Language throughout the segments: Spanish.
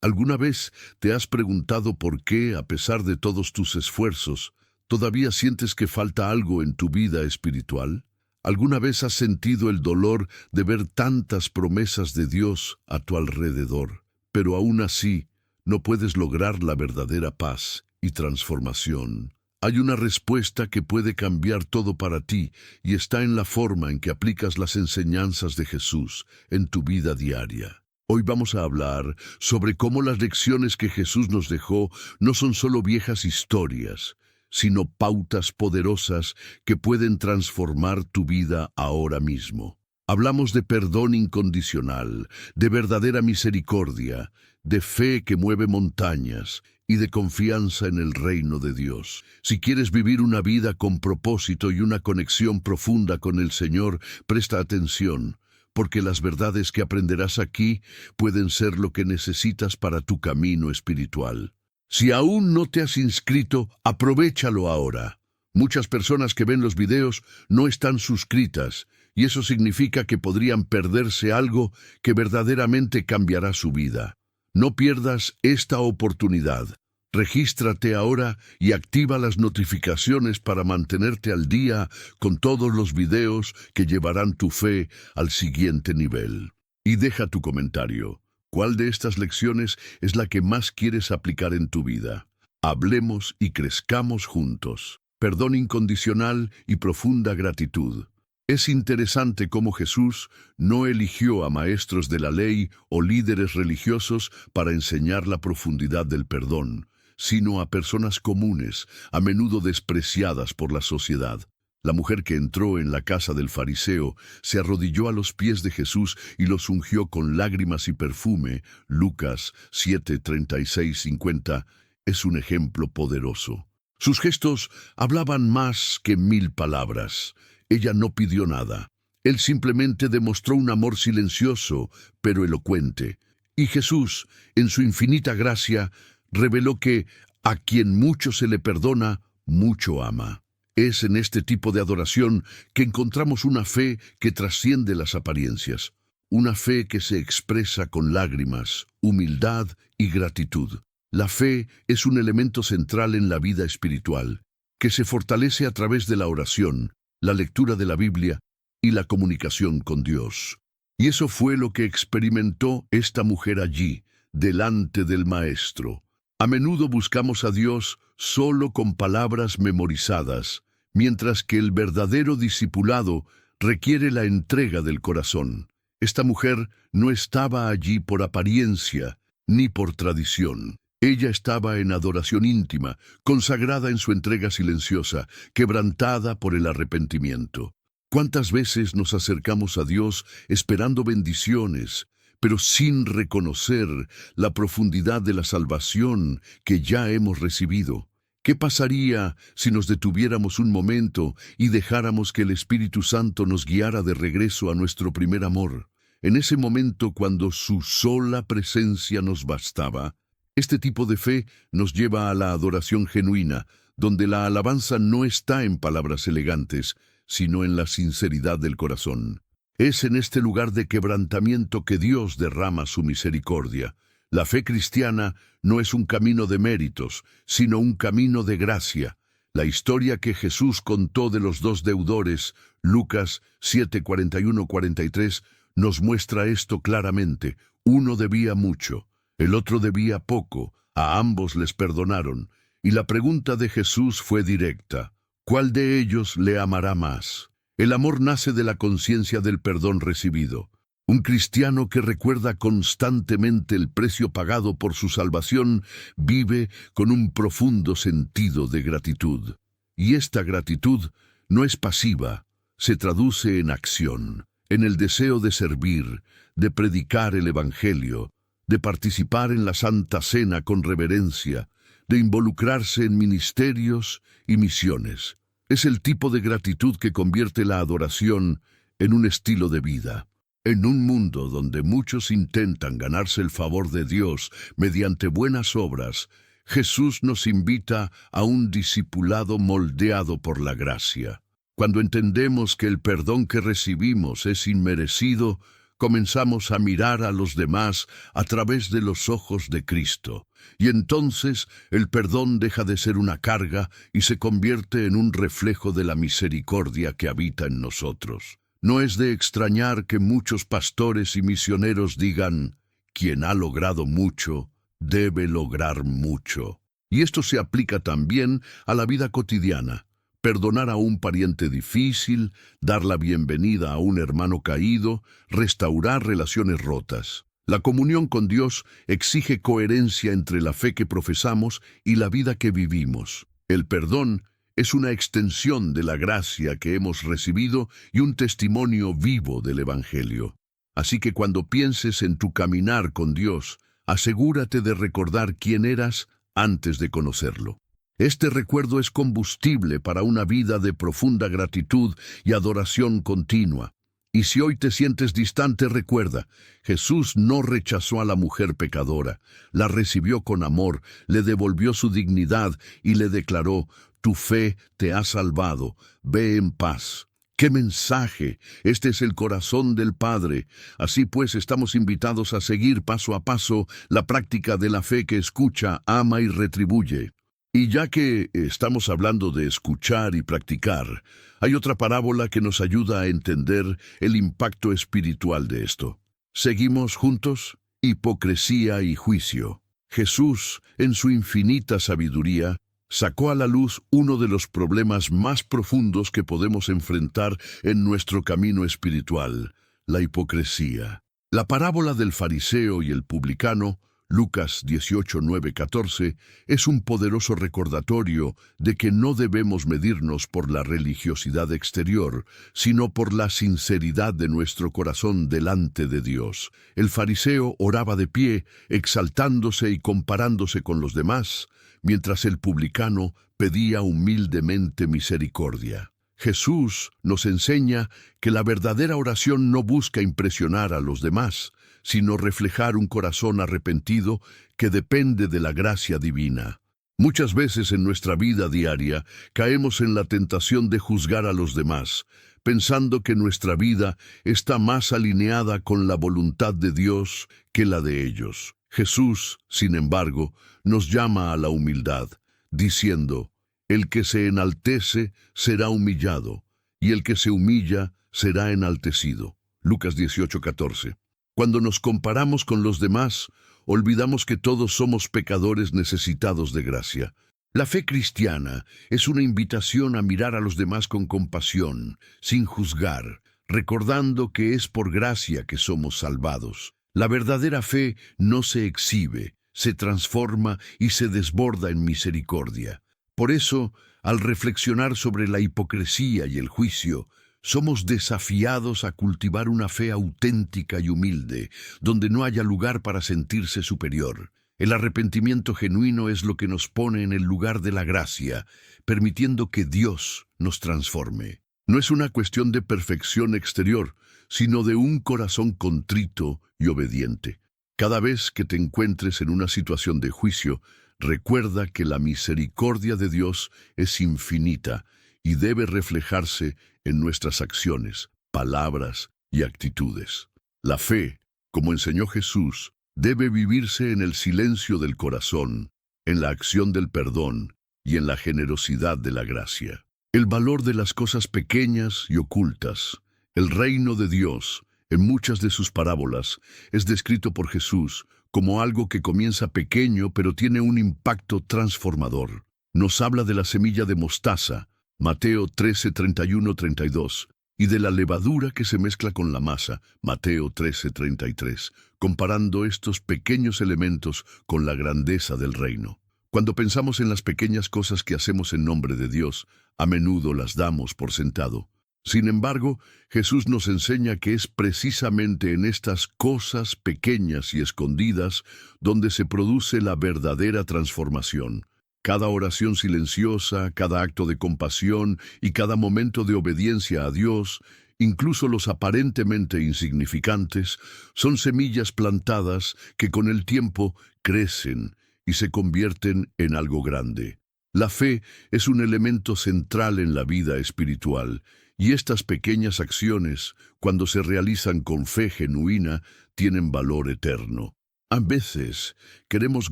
¿Alguna vez te has preguntado por qué, a pesar de todos tus esfuerzos, todavía sientes que falta algo en tu vida espiritual? ¿Alguna vez has sentido el dolor de ver tantas promesas de Dios a tu alrededor, pero aún así no puedes lograr la verdadera paz y transformación? Hay una respuesta que puede cambiar todo para ti y está en la forma en que aplicas las enseñanzas de Jesús en tu vida diaria. Hoy vamos a hablar sobre cómo las lecciones que Jesús nos dejó no son solo viejas historias, sino pautas poderosas que pueden transformar tu vida ahora mismo. Hablamos de perdón incondicional, de verdadera misericordia, de fe que mueve montañas y de confianza en el reino de Dios. Si quieres vivir una vida con propósito y una conexión profunda con el Señor, presta atención, porque las verdades que aprenderás aquí pueden ser lo que necesitas para tu camino espiritual. Si aún no te has inscrito, aprovéchalo ahora. Muchas personas que ven los videos no están suscritas, y eso significa que podrían perderse algo que verdaderamente cambiará su vida. No pierdas esta oportunidad. Regístrate ahora y activa las notificaciones para mantenerte al día con todos los videos que llevarán tu fe al siguiente nivel. Y deja tu comentario. ¿Cuál de estas lecciones es la que más quieres aplicar en tu vida? Hablemos y crezcamos juntos. Perdón incondicional y profunda gratitud. Es interesante cómo Jesús no eligió a maestros de la ley o líderes religiosos para enseñar la profundidad del perdón, sino a personas comunes, a menudo despreciadas por la sociedad. La mujer que entró en la casa del fariseo se arrodilló a los pies de Jesús y los ungió con lágrimas y perfume. Lucas 7:36-50 es un ejemplo poderoso. Sus gestos hablaban más que 1000 palabras. Ella no pidió nada. Él simplemente demostró un amor silencioso, pero elocuente. Y Jesús, en su infinita gracia, reveló que a quien mucho se le perdona, mucho ama. Es en este tipo de adoración que encontramos una fe que trasciende las apariencias, una fe que se expresa con lágrimas, humildad y gratitud. La fe es un elemento central en la vida espiritual, que se fortalece a través de la oración, la lectura de la Biblia y la comunicación con Dios. Y eso fue lo que experimentó esta mujer allí, delante del Maestro. A menudo buscamos a Dios solo con palabras memorizadas, mientras que el verdadero discipulado requiere la entrega del corazón. Esta mujer no estaba allí por apariencia ni por tradición. Ella estaba en adoración íntima, consagrada en su entrega silenciosa, quebrantada por el arrepentimiento. ¿Cuántas veces nos acercamos a Dios esperando bendiciones, pero sin reconocer la profundidad de la salvación que ya hemos recibido? ¿Qué pasaría si nos detuviéramos un momento y dejáramos que el Espíritu Santo nos guiara de regreso a nuestro primer amor? En ese momento, cuando su sola presencia nos bastaba, este tipo de fe nos lleva a la adoración genuina, donde la alabanza no está en palabras elegantes, sino en la sinceridad del corazón. Es en este lugar de quebrantamiento que Dios derrama su misericordia. La fe cristiana no es un camino de méritos, sino un camino de gracia. La historia que Jesús contó de los dos deudores, Lucas 7:41-43, nos muestra esto claramente. Uno debía mucho, el otro debía poco, a ambos les perdonaron, y la pregunta de Jesús fue directa: ¿cuál de ellos le amará más? El amor nace de la conciencia del perdón recibido. Un cristiano que recuerda constantemente el precio pagado por su salvación vive con un profundo sentido de gratitud. Y esta gratitud no es pasiva, se traduce en acción, en el deseo de servir, de predicar el Evangelio, de participar en la Santa Cena con reverencia, de involucrarse en ministerios y misiones. Es el tipo de gratitud que convierte la adoración en un estilo de vida. En un mundo donde muchos intentan ganarse el favor de Dios mediante buenas obras, Jesús nos invita a un discipulado moldeado por la gracia. Cuando entendemos que el perdón que recibimos es inmerecido, comenzamos a mirar a los demás a través de los ojos de Cristo. Y entonces el perdón deja de ser una carga y se convierte en un reflejo de la misericordia que habita en nosotros. No es de extrañar que muchos pastores y misioneros digan: quien ha logrado mucho, debe lograr mucho. Y esto se aplica también a la vida cotidiana. Perdonar a un pariente difícil, dar la bienvenida a un hermano caído, restaurar relaciones rotas. La comunión con Dios exige coherencia entre la fe que profesamos y la vida que vivimos. El perdón es una extensión de la gracia que hemos recibido y un testimonio vivo del Evangelio. Así que cuando pienses en tu caminar con Dios, asegúrate de recordar quién eras antes de conocerlo. Este recuerdo es combustible para una vida de profunda gratitud y adoración continua. Y si hoy te sientes distante, recuerda: Jesús no rechazó a la mujer pecadora, la recibió con amor, le devolvió su dignidad y le declaró: tu fe te ha salvado, ve en paz. ¡Qué mensaje! Este es el corazón del Padre. Así pues, estamos invitados a seguir paso a paso la práctica de la fe que escucha, ama y retribuye. Y ya que estamos hablando de escuchar y practicar, hay otra parábola que nos ayuda a entender el impacto espiritual de esto. ¿Seguimos juntos? Hipocresía y juicio. Jesús, en su infinita sabiduría, sacó a la luz uno de los problemas más profundos que podemos enfrentar en nuestro camino espiritual: la hipocresía. La parábola del fariseo y el publicano, Lucas 18, 9, 14, es un poderoso recordatorio de que no debemos medirnos por la religiosidad exterior, sino por la sinceridad de nuestro corazón delante de Dios. El fariseo oraba de pie, exaltándose y comparándose con los demás, mientras el publicano pedía humildemente misericordia. Jesús nos enseña que la verdadera oración no busca impresionar a los demás, sino reflejar un corazón arrepentido que depende de la gracia divina. Muchas veces en nuestra vida diaria caemos en la tentación de juzgar a los demás, pensando que nuestra vida está más alineada con la voluntad de Dios que la de ellos. Jesús, sin embargo, nos llama a la humildad, diciendo: el que se enaltece será humillado, y el que se humilla será enaltecido. Lucas 18, 14. Cuando nos comparamos con los demás, olvidamos que todos somos pecadores necesitados de gracia. La fe cristiana es una invitación a mirar a los demás con compasión, sin juzgar, recordando que es por gracia que somos salvados. La verdadera fe no se exhibe, se transforma y se desborda en misericordia. Por eso, al reflexionar sobre la hipocresía y el juicio, somos desafiados a cultivar una fe auténtica y humilde, donde no haya lugar para sentirse superior. El arrepentimiento genuino es lo que nos pone en el lugar de la gracia, permitiendo que Dios nos transforme. No es una cuestión de perfección exterior, sino de un corazón contrito y obediente. Cada vez que te encuentres en una situación de juicio, recuerda que la misericordia de Dios es infinita y debe reflejarse en nuestras acciones, palabras y actitudes. La fe, como enseñó Jesús, debe vivirse en el silencio del corazón, en la acción del perdón y en la generosidad de la gracia. El valor de las cosas pequeñas y ocultas. El reino de Dios, en muchas de sus parábolas, es descrito por Jesús como algo que comienza pequeño pero tiene un impacto transformador. Nos habla de la semilla de mostaza, Mateo 13, 31, 32, y de la levadura que se mezcla con la masa, Mateo 13, 33, comparando estos pequeños elementos con la grandeza del reino. Cuando pensamos en las pequeñas cosas que hacemos en nombre de Dios, a menudo las damos por sentado. Sin embargo, Jesús nos enseña que es precisamente en estas cosas pequeñas y escondidas donde se produce la verdadera transformación. Cada oración silenciosa, cada acto de compasión y cada momento de obediencia a Dios, incluso los aparentemente insignificantes, son semillas plantadas que con el tiempo crecen y se convierten en algo grande. La fe es un elemento central en la vida espiritual, Y estas pequeñas acciones, cuando se realizan con fe genuina, tienen valor eterno. A veces queremos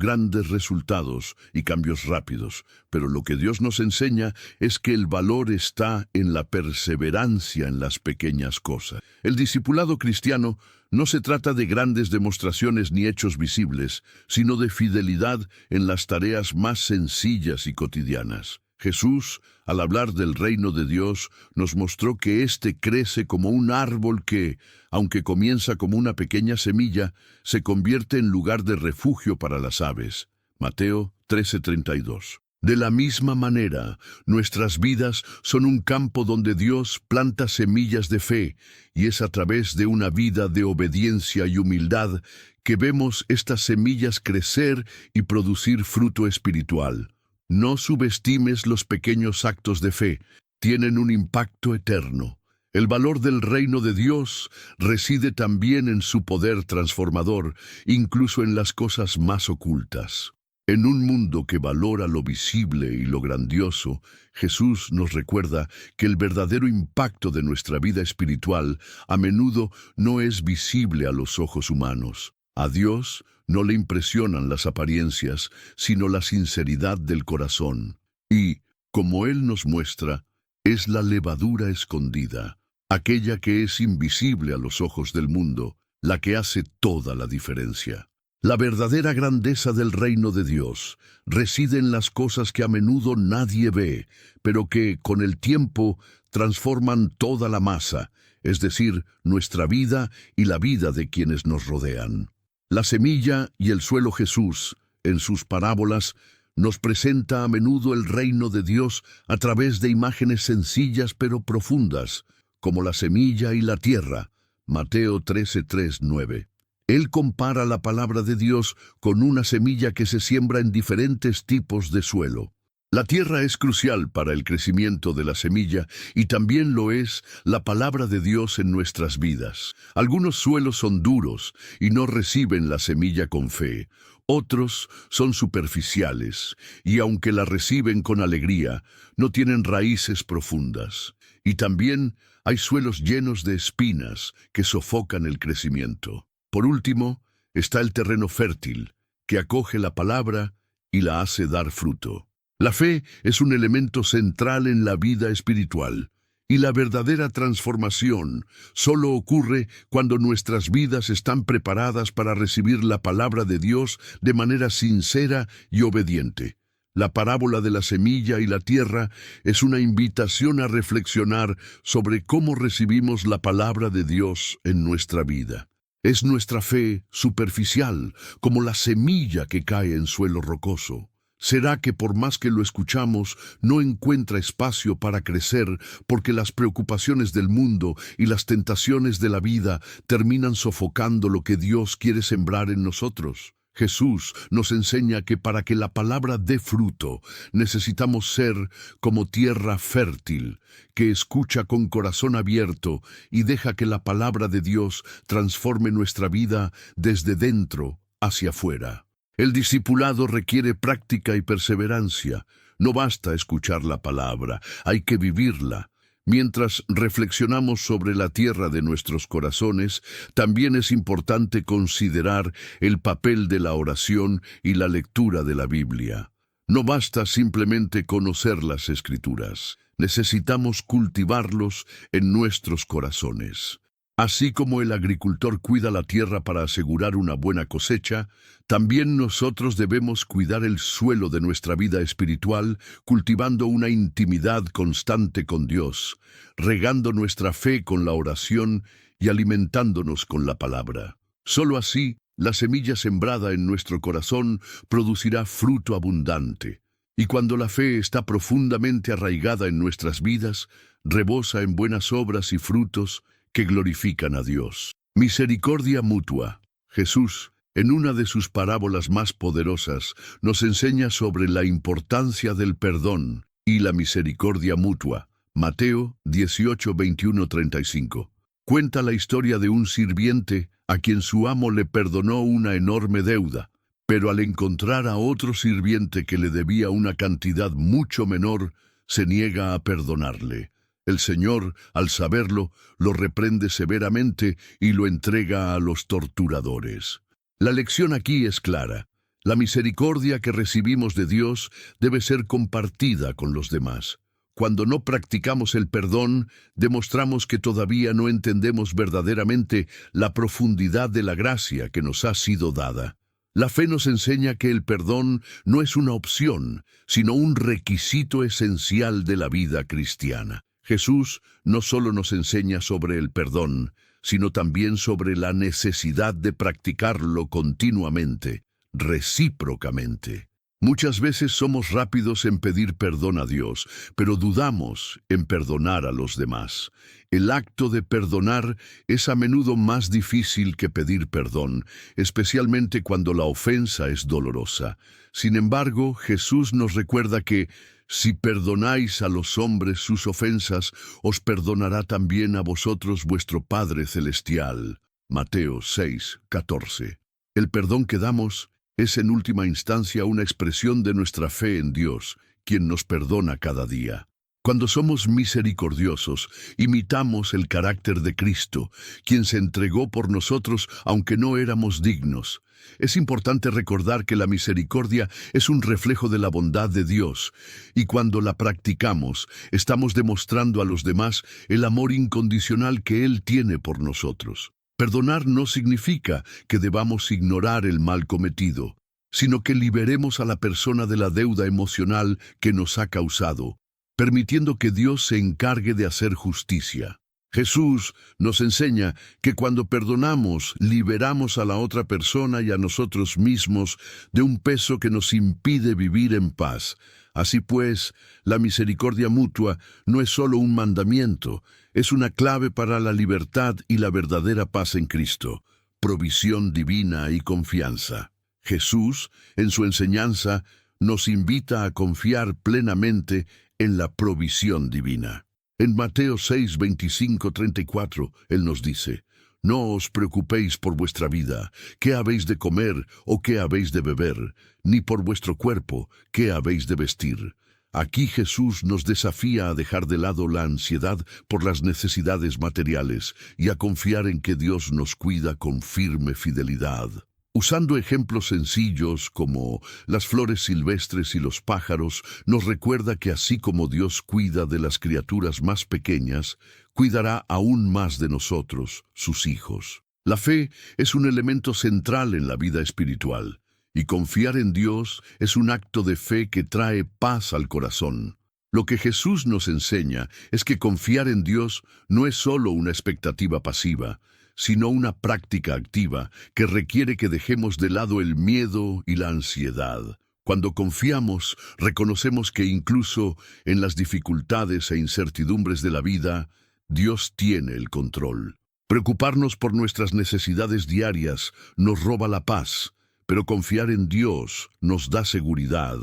grandes resultados y cambios rápidos, pero lo que Dios nos enseña es que el valor está en la perseverancia en las pequeñas cosas. El discipulado cristiano no se trata de grandes demostraciones ni hechos visibles, sino de fidelidad en las tareas más sencillas y cotidianas. Jesús, al hablar del reino de Dios, nos mostró que éste crece como un árbol que, aunque comienza como una pequeña semilla, se convierte en lugar de refugio para las aves. Mateo 13:32. De la misma manera, nuestras vidas son un campo donde Dios planta semillas de fe, y es a través de una vida de obediencia y humildad que vemos estas semillas crecer y producir fruto espiritual. No subestimes los pequeños actos de fe, tienen un impacto eterno. El valor del reino de Dios reside también en su poder transformador, incluso en las cosas más ocultas. En un mundo que valora lo visible y lo grandioso, Jesús nos recuerda que el verdadero impacto de nuestra vida espiritual a menudo no es visible a los ojos humanos. A Dios no le impresionan las apariencias, sino la sinceridad del corazón. Y, como Él nos muestra, es la levadura escondida, aquella que es invisible a los ojos del mundo, la que hace toda la diferencia. La verdadera grandeza del reino de Dios reside en las cosas que a menudo nadie ve, pero que, con el tiempo, transforman toda la masa, es decir, nuestra vida y la vida de quienes nos rodean. La semilla y el suelo. Jesús, en sus parábolas, nos presenta a menudo el reino de Dios a través de imágenes sencillas pero profundas, como la semilla y la tierra. Mateo 13:3-9. Él compara la palabra de Dios con una semilla que se siembra en diferentes tipos de suelo. La tierra es crucial para el crecimiento de la semilla y también lo es la palabra de Dios en nuestras vidas. Algunos suelos son duros y no reciben la semilla con fe. Otros son superficiales y aunque la reciben con alegría, no tienen raíces profundas. Y también hay suelos llenos de espinas que sofocan el crecimiento. Por último, está el terreno fértil, que acoge la palabra y la hace dar fruto. La fe es un elemento central en la vida espiritual, y la verdadera transformación solo ocurre cuando nuestras vidas están preparadas para recibir la palabra de Dios de manera sincera y obediente. La parábola de la semilla y la tierra es una invitación a reflexionar sobre cómo recibimos la palabra de Dios en nuestra vida. ¿Es nuestra fe superficial, como la semilla que cae en suelo rocoso? ¿Será que por más que lo escuchamos, no encuentra espacio para crecer porque las preocupaciones del mundo y las tentaciones de la vida terminan sofocando lo que Dios quiere sembrar en nosotros? Jesús nos enseña que para que la palabra dé fruto, necesitamos ser como tierra fértil, que escucha con corazón abierto y deja que la palabra de Dios transforme nuestra vida desde dentro hacia afuera. El discipulado requiere práctica y perseverancia. No basta escuchar la palabra, hay que vivirla. Mientras reflexionamos sobre la tierra de nuestros corazones, también es importante considerar el papel de la oración y la lectura de la Biblia. No basta simplemente conocer las Escrituras, necesitamos cultivarlos en nuestros corazones. Así como el agricultor cuida la tierra para asegurar una buena cosecha, también nosotros debemos cuidar el suelo de nuestra vida espiritual, cultivando una intimidad constante con Dios, regando nuestra fe con la oración y alimentándonos con la palabra. Solo así, la semilla sembrada en nuestro corazón producirá fruto abundante. Y cuando la fe está profundamente arraigada en nuestras vidas, rebosa en buenas obras y frutos que glorifican a Dios. Misericordia mutua. Jesús, en una de sus parábolas más poderosas, nos enseña sobre la importancia del perdón y la misericordia mutua. Mateo 18:21-35. Cuenta la historia de un sirviente a quien su amo le perdonó una enorme deuda, pero al encontrar a otro sirviente que le debía una cantidad mucho menor, se niega a perdonarle. El Señor, al saberlo, lo reprende severamente y lo entrega a los torturadores. La lección aquí es clara. La misericordia que recibimos de Dios debe ser compartida con los demás. Cuando no practicamos el perdón, demostramos que todavía no entendemos verdaderamente la profundidad de la gracia que nos ha sido dada. La fe nos enseña que el perdón no es una opción, sino un requisito esencial de la vida cristiana. Jesús no solo nos enseña sobre el perdón, sino también sobre la necesidad de practicarlo continuamente, recíprocamente. Muchas veces somos rápidos en pedir perdón a Dios, pero dudamos en perdonar a los demás. El acto de perdonar es a menudo más difícil que pedir perdón, especialmente cuando la ofensa es dolorosa. Sin embargo, Jesús nos recuerda que si perdonáis a los hombres sus ofensas, os perdonará también a vosotros vuestro Padre Celestial. Mateo 6:14. El perdón que damos es en última instancia una expresión de nuestra fe en Dios, quien nos perdona cada día. Cuando somos misericordiosos, imitamos el carácter de Cristo, quien se entregó por nosotros aunque no éramos dignos. Es importante recordar que la misericordia es un reflejo de la bondad de Dios, y cuando la practicamos, estamos demostrando a los demás el amor incondicional que Él tiene por nosotros. Perdonar no significa que debamos ignorar el mal cometido, sino que liberemos a la persona de la deuda emocional que nos ha causado, permitiendo que Dios se encargue de hacer justicia. Jesús nos enseña que cuando perdonamos, liberamos a la otra persona y a nosotros mismos de un peso que nos impide vivir en paz. Así pues, la misericordia mutua no es solo un mandamiento, es una clave para la libertad y la verdadera paz en Cristo, provisión divina y confianza. Jesús, en su enseñanza, nos invita a confiar plenamente en la provisión divina. En Mateo 6:25-34, Él nos dice: «No os preocupéis por vuestra vida, qué habéis de comer o qué habéis de beber, ni por vuestro cuerpo, qué habéis de vestir». Aquí Jesús nos desafía a dejar de lado la ansiedad por las necesidades materiales y a confiar en que Dios nos cuida con firme fidelidad. Usando ejemplos sencillos como las flores silvestres y los pájaros, nos recuerda que así como Dios cuida de las criaturas más pequeñas, cuidará aún más de nosotros, sus hijos. La fe es un elemento central en la vida espiritual, y confiar en Dios es un acto de fe que trae paz al corazón. Lo que Jesús nos enseña es que confiar en Dios no es solo una expectativa pasiva, sino una práctica activa que requiere que dejemos de lado el miedo y la ansiedad. Cuando confiamos, reconocemos que incluso en las dificultades e incertidumbres de la vida, Dios tiene el control. Preocuparnos por nuestras necesidades diarias nos roba la paz, pero confiar en Dios nos da seguridad,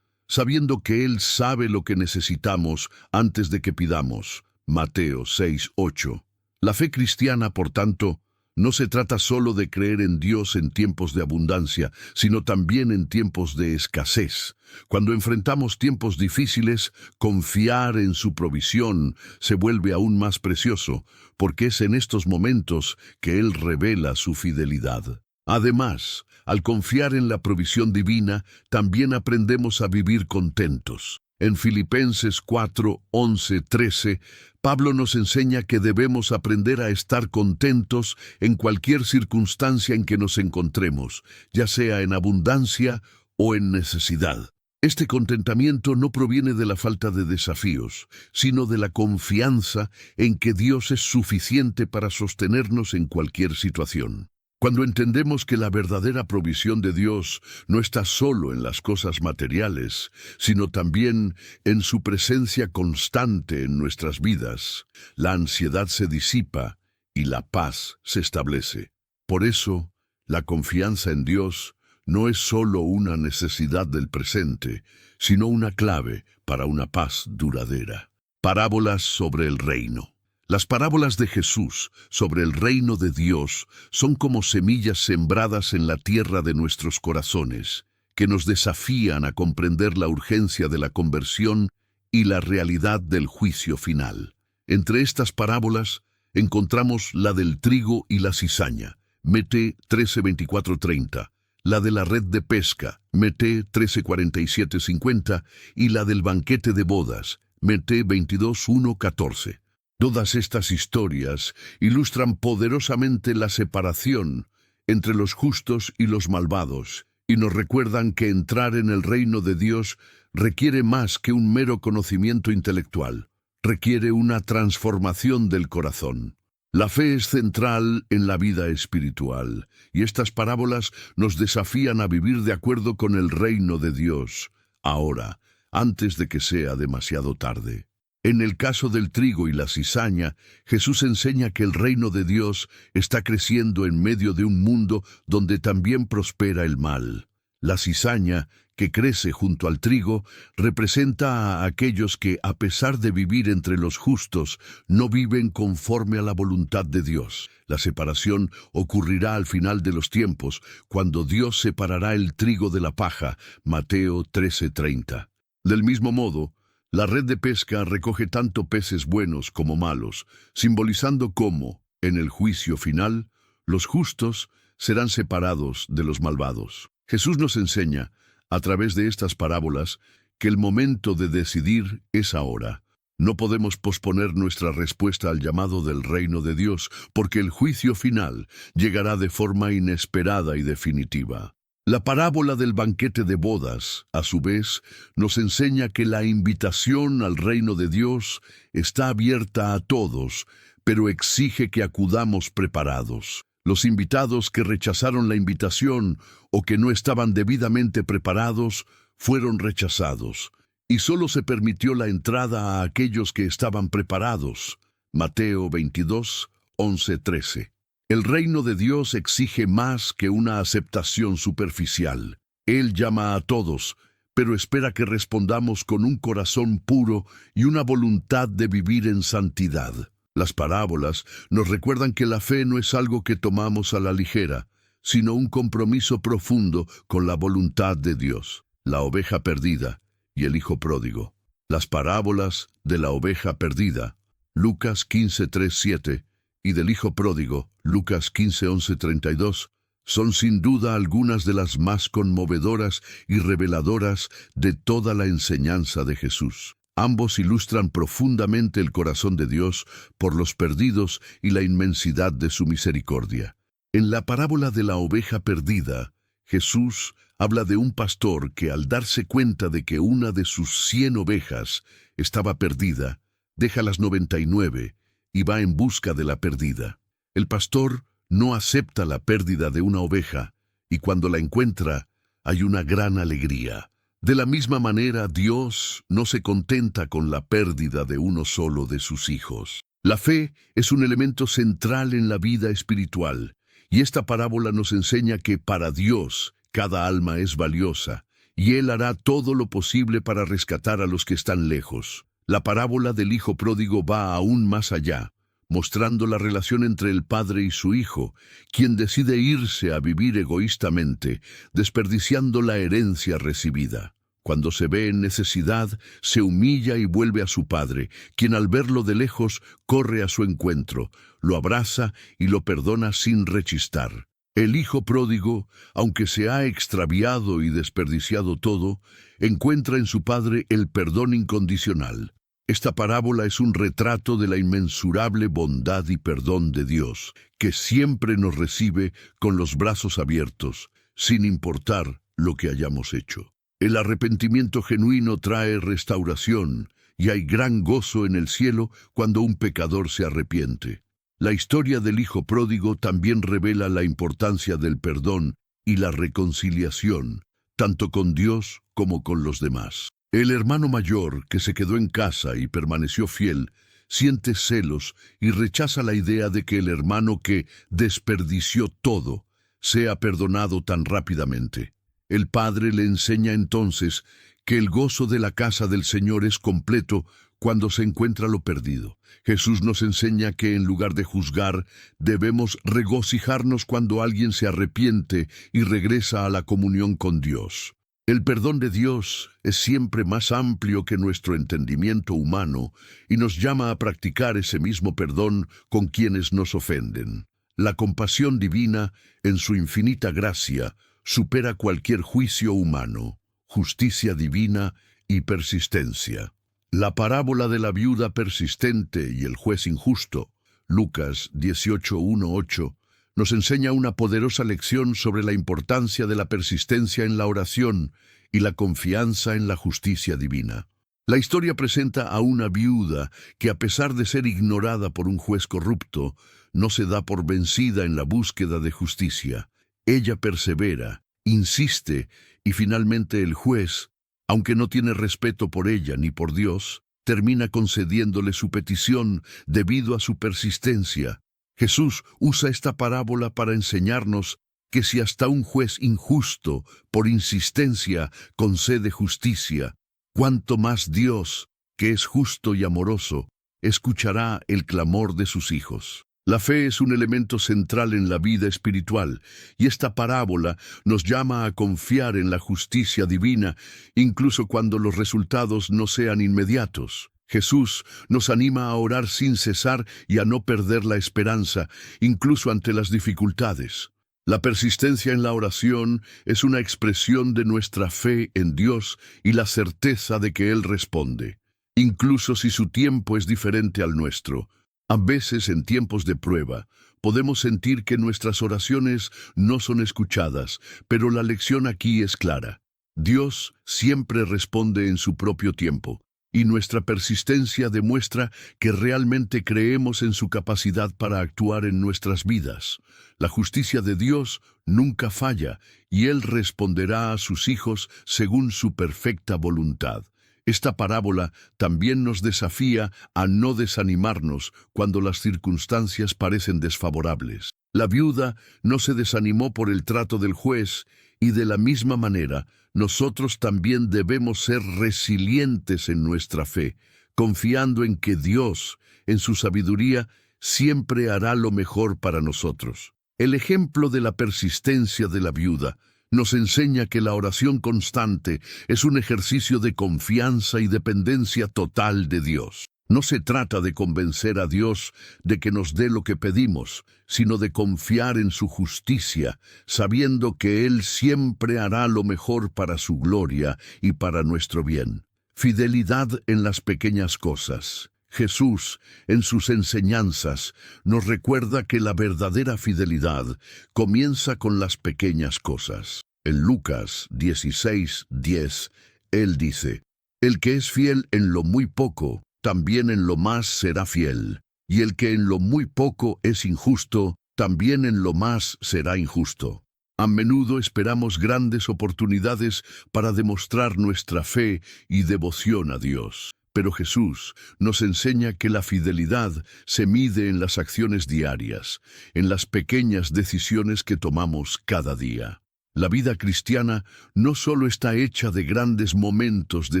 sabiendo que Él sabe lo que necesitamos antes de que pidamos. Mateo 6:8. La fe cristiana, por tanto, no se trata solo de creer en Dios en tiempos de abundancia, sino también en tiempos de escasez. Cuando enfrentamos tiempos difíciles, confiar en su provisión se vuelve aún más precioso, porque es en estos momentos que Él revela su fidelidad. Además, al confiar en la provisión divina, también aprendemos a vivir contentos. En Filipenses 4:11-13, Pablo nos enseña que debemos aprender a estar contentos en cualquier circunstancia en que nos encontremos, ya sea en abundancia o en necesidad. Este contentamiento no proviene de la falta de desafíos, sino de la confianza en que Dios es suficiente para sostenernos en cualquier situación. Cuando entendemos que la verdadera provisión de Dios no está solo en las cosas materiales, sino también en su presencia constante en nuestras vidas, la ansiedad se disipa y la paz se establece. Por eso, la confianza en Dios no es solo una necesidad del presente, sino una clave para una paz duradera. Parábolas sobre el reino. Las parábolas de Jesús sobre el reino de Dios son como semillas sembradas en la tierra de nuestros corazones, que nos desafían a comprender la urgencia de la conversión y la realidad del juicio final. Entre estas parábolas encontramos la del trigo y la cizaña, Mt 13:24-30, la de la red de pesca, Mt 13:47-50, y la del banquete de bodas, Mt 22:1-14. Todas estas historias ilustran poderosamente la separación entre los justos y los malvados, y nos recuerdan que entrar en el reino de Dios requiere más que un mero conocimiento intelectual, requiere una transformación del corazón. La fe es central en la vida espiritual, y estas parábolas nos desafían a vivir de acuerdo con el reino de Dios, ahora, antes de que sea demasiado tarde. En el caso del trigo y la cizaña, Jesús enseña que el reino de Dios está creciendo en medio de un mundo donde también prospera el mal. La cizaña, que crece junto al trigo, representa a aquellos que, a pesar de vivir entre los justos, no viven conforme a la voluntad de Dios. La separación ocurrirá al final de los tiempos, cuando Dios separará el trigo de la paja, Mateo 13:30. Del mismo modo, la red de pesca recoge tanto peces buenos como malos, simbolizando cómo, en el juicio final, los justos serán separados de los malvados. Jesús nos enseña, a través de estas parábolas, que el momento de decidir es ahora. No podemos posponer nuestra respuesta al llamado del reino de Dios, porque el juicio final llegará de forma inesperada y definitiva. La parábola del banquete de bodas, a su vez, nos enseña que la invitación al reino de Dios está abierta a todos, pero exige que acudamos preparados. Los invitados que rechazaron la invitación o que no estaban debidamente preparados fueron rechazados, y solo se permitió la entrada a aquellos que estaban preparados. Mateo 22:11-13. El reino de Dios exige más que una aceptación superficial. Él llama a todos, pero espera que respondamos con un corazón puro y una voluntad de vivir en santidad. Las parábolas nos recuerdan que la fe no es algo que tomamos a la ligera, sino un compromiso profundo con la voluntad de Dios. La oveja perdida y el hijo pródigo. Las parábolas de la oveja perdida, Lucas 15:3-7, y del hijo pródigo, Lucas 15:11-32, son sin duda algunas de las más conmovedoras y reveladoras de toda la enseñanza de Jesús. Ambos ilustran profundamente el corazón de Dios por los perdidos y la inmensidad de su misericordia. En la parábola de la oveja perdida, Jesús habla de un pastor que, al darse cuenta de que una de sus 100 ovejas estaba perdida, deja las 99 y va en busca de la perdida. El pastor no acepta la pérdida de una oveja, y cuando la encuentra, hay una gran alegría. De la misma manera, Dios no se contenta con la pérdida de uno solo de sus hijos. La fe es un elemento central en la vida espiritual, y esta parábola nos enseña que para Dios cada alma es valiosa, y Él hará todo lo posible para rescatar a los que están lejos. La parábola del hijo pródigo va aún más allá, mostrando la relación entre el padre y su hijo, quien decide irse a vivir egoístamente, desperdiciando la herencia recibida. Cuando se ve en necesidad, se humilla y vuelve a su padre, quien al verlo de lejos corre a su encuentro, lo abraza y lo perdona sin rechistar. El hijo pródigo, aunque se ha extraviado y desperdiciado todo, encuentra en su padre el perdón incondicional. Esta parábola es un retrato de la inmensurable bondad y perdón de Dios, que siempre nos recibe con los brazos abiertos, sin importar lo que hayamos hecho. El arrepentimiento genuino trae restauración, y hay gran gozo en el cielo cuando un pecador se arrepiente. La historia del hijo pródigo también revela la importancia del perdón y la reconciliación, tanto con Dios como con los demás. El hermano mayor, que se quedó en casa y permaneció fiel, siente celos y rechaza la idea de que el hermano que desperdició todo sea perdonado tan rápidamente. El padre le enseña entonces que el gozo de la casa del Señor es completo cuando se encuentra lo perdido. Jesús nos enseña que en lugar de juzgar, debemos regocijarnos cuando alguien se arrepiente y regresa a la comunión con Dios. El perdón de Dios es siempre más amplio que nuestro entendimiento humano y nos llama a practicar ese mismo perdón con quienes nos ofenden. La compasión divina, en su infinita gracia, supera cualquier juicio humano, justicia divina y persistencia. La parábola de la viuda persistente y el juez injusto, Lucas 18:1-8, nos enseña una poderosa lección sobre la importancia de la persistencia en la oración y la confianza en la justicia divina. La historia presenta a una viuda que, a pesar de ser ignorada por un juez corrupto, no se da por vencida en la búsqueda de justicia. Ella persevera, insiste, y finalmente el juez, aunque no tiene respeto por ella ni por Dios, termina concediéndole su petición debido a su persistencia. Jesús usa esta parábola para enseñarnos que si hasta un juez injusto, por insistencia, concede justicia, cuánto más Dios, que es justo y amoroso, escuchará el clamor de sus hijos. La fe es un elemento central en la vida espiritual, y esta parábola nos llama a confiar en la justicia divina, incluso cuando los resultados no sean inmediatos. Jesús nos anima a orar sin cesar y a no perder la esperanza, incluso ante las dificultades. La persistencia en la oración es una expresión de nuestra fe en Dios y la certeza de que Él responde, incluso si su tiempo es diferente al nuestro. A veces, en tiempos de prueba, podemos sentir que nuestras oraciones no son escuchadas, pero la lección aquí es clara. Dios siempre responde en su propio tiempo, y nuestra persistencia demuestra que realmente creemos en su capacidad para actuar en nuestras vidas. La justicia de Dios nunca falla, y Él responderá a sus hijos según su perfecta voluntad. Esta parábola también nos desafía a no desanimarnos cuando las circunstancias parecen desfavorables. La viuda no se desanimó por el trato del juez, y de la misma manera, nosotros también debemos ser resilientes en nuestra fe, confiando en que Dios, en su sabiduría, siempre hará lo mejor para nosotros. El ejemplo de la persistencia de la viuda nos enseña que la oración constante es un ejercicio de confianza y dependencia total de Dios. No se trata de convencer a Dios de que nos dé lo que pedimos, sino de confiar en su justicia, sabiendo que Él siempre hará lo mejor para su gloria y para nuestro bien. Fidelidad en las pequeñas cosas. Jesús, en sus enseñanzas, nos recuerda que la verdadera fidelidad comienza con las pequeñas cosas. En Lucas 16:10, Él dice, «El que es fiel en lo muy poco, también en lo más será fiel, y el que en lo muy poco es injusto, también en lo más será injusto». A menudo esperamos grandes oportunidades para demostrar nuestra fe y devoción a Dios. Pero Jesús nos enseña que la fidelidad se mide en las acciones diarias, en las pequeñas decisiones que tomamos cada día. La vida cristiana no solo está hecha de grandes momentos de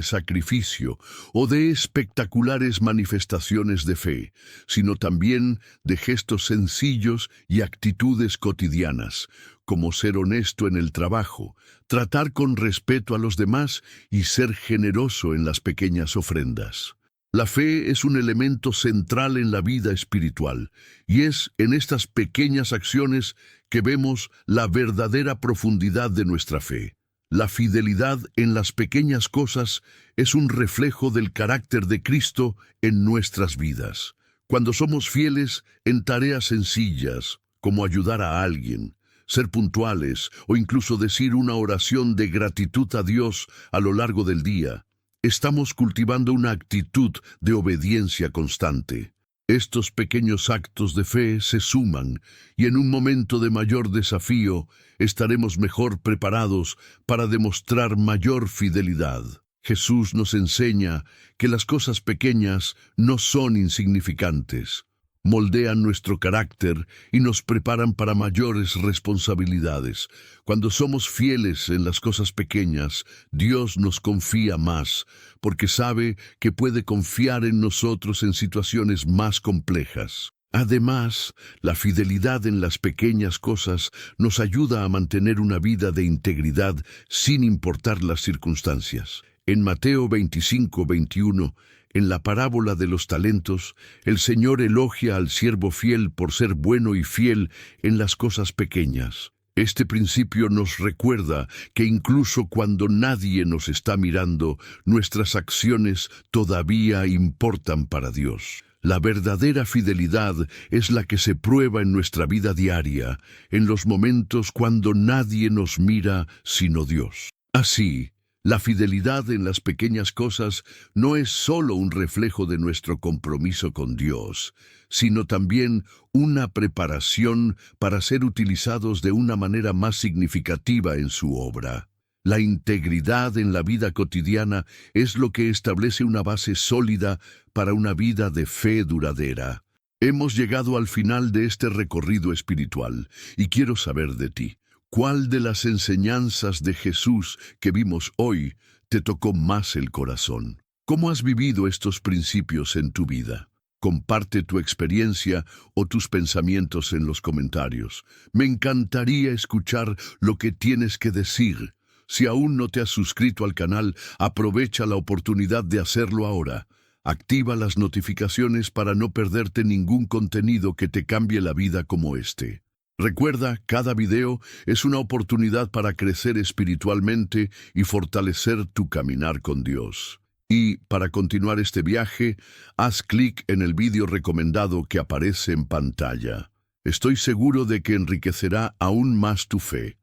sacrificio o de espectaculares manifestaciones de fe, sino también de gestos sencillos y actitudes cotidianas, como ser honesto en el trabajo, tratar con respeto a los demás y ser generoso en las pequeñas ofrendas. La fe es un elemento central en la vida espiritual, y es en estas pequeñas acciones que vemos la verdadera profundidad de nuestra fe. La fidelidad en las pequeñas cosas es un reflejo del carácter de Cristo en nuestras vidas. Cuando somos fieles en tareas sencillas, como ayudar a alguien, ser puntuales o incluso decir una oración de gratitud a Dios a lo largo del día, estamos cultivando una actitud de obediencia constante. Estos pequeños actos de fe se suman y en un momento de mayor desafío estaremos mejor preparados para demostrar mayor fidelidad. Jesús nos enseña que las cosas pequeñas no son insignificantes. Moldean nuestro carácter y nos preparan para mayores responsabilidades. Cuando somos fieles en las cosas pequeñas, Dios nos confía más, porque sabe que puede confiar en nosotros en situaciones más complejas. Además, la fidelidad en las pequeñas cosas nos ayuda a mantener una vida de integridad sin importar las circunstancias. En Mateo 25:21, en la parábola de los talentos, el Señor elogia al siervo fiel por ser bueno y fiel en las cosas pequeñas. Este principio nos recuerda que incluso cuando nadie nos está mirando, nuestras acciones todavía importan para Dios. La verdadera fidelidad es la que se prueba en nuestra vida diaria, en los momentos cuando nadie nos mira sino Dios. Así, la fidelidad en las pequeñas cosas no es solo un reflejo de nuestro compromiso con Dios, sino también una preparación para ser utilizados de una manera más significativa en su obra. La integridad en la vida cotidiana es lo que establece una base sólida para una vida de fe duradera. Hemos llegado al final de este recorrido espiritual y quiero saber de ti. ¿Cuál de las enseñanzas de Jesús que vimos hoy te tocó más el corazón? ¿Cómo has vivido estos principios en tu vida? Comparte tu experiencia o tus pensamientos en los comentarios. Me encantaría escuchar lo que tienes que decir. Si aún no te has suscrito al canal, aprovecha la oportunidad de hacerlo ahora. Activa las notificaciones para no perderte ningún contenido que te cambie la vida como este. Recuerda, cada video es una oportunidad para crecer espiritualmente y fortalecer tu caminar con Dios. Y, para continuar este viaje, haz clic en el video recomendado que aparece en pantalla. Estoy seguro de que enriquecerá aún más tu fe.